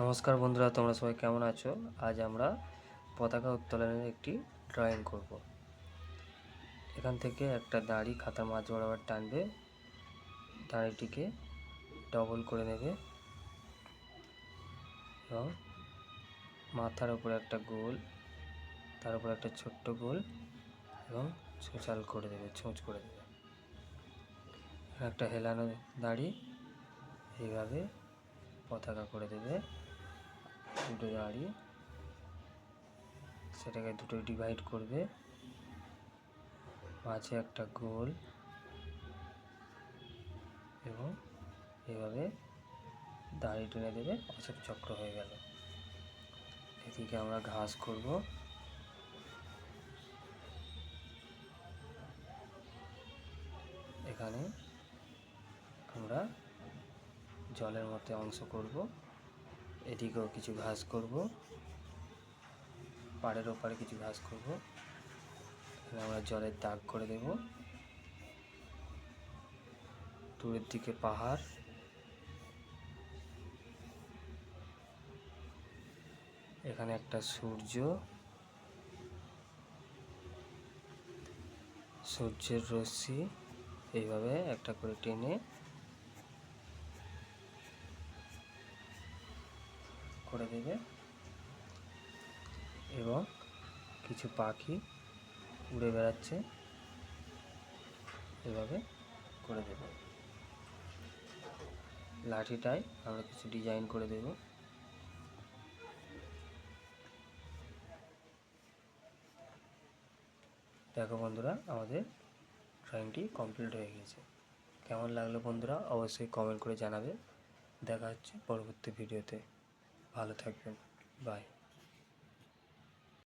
নমস্কার বন্ধুরা, তোমরা সবাই কেমন আছো? আজ আমরা পতাকা উত্তোলনের একটি ড্রয়িং করব। এখান থেকে একটা দাড়ি খাতার মাঝ বরাবর টানবে, দাড়িটিকে ডবল করে নেবে এবং মাথার উপরে একটা গোল, তার উপরে একটা ছোট্ট গোল এবং ছোঁচাল করে দেবে, ছোঁচ করে দেবে। একটা হেলানো দাড়ি, এইভাবে পতাকা করে দেবে। দুটো দাড়ি, সেটাকে দুটো ডিভাইড করবে, মাঝে একটা গোল এবং এইভাবে দাড়ি টেনে দেবে, অশোক চক্র হয়ে গেল। এদিকে আমরা ঘাস করব। এখানে আমরা জলের মধ্যে অংশ করব, এদিকেও কিছু ঘাস করব, পাড়ের ওপারে কিছু ঘাস করব। এখানে আমরা জলের দাগ করে দেব। দূরের দিকে পাহাড়, এখানে একটা সূর্যের রশ্মি এইভাবে একটা করে টেনে করে দেবে এবং কিছু পাখি উড়ে বেড়াচ্ছে, এভাবে করে দেব। লাঠিটায় আমরা কিছু ডিজাইন করে দেব। দেখো বন্ধুরা, আমাদের ড্রয়িংটি কমপ্লিট হয়ে গেছে। কেমন লাগলো বন্ধুরা অবশ্যই কমেন্ট করে জানাবে। দেখা হচ্ছে পরবর্তী ভিডিওতে। ভালো থাকবেন, বাই।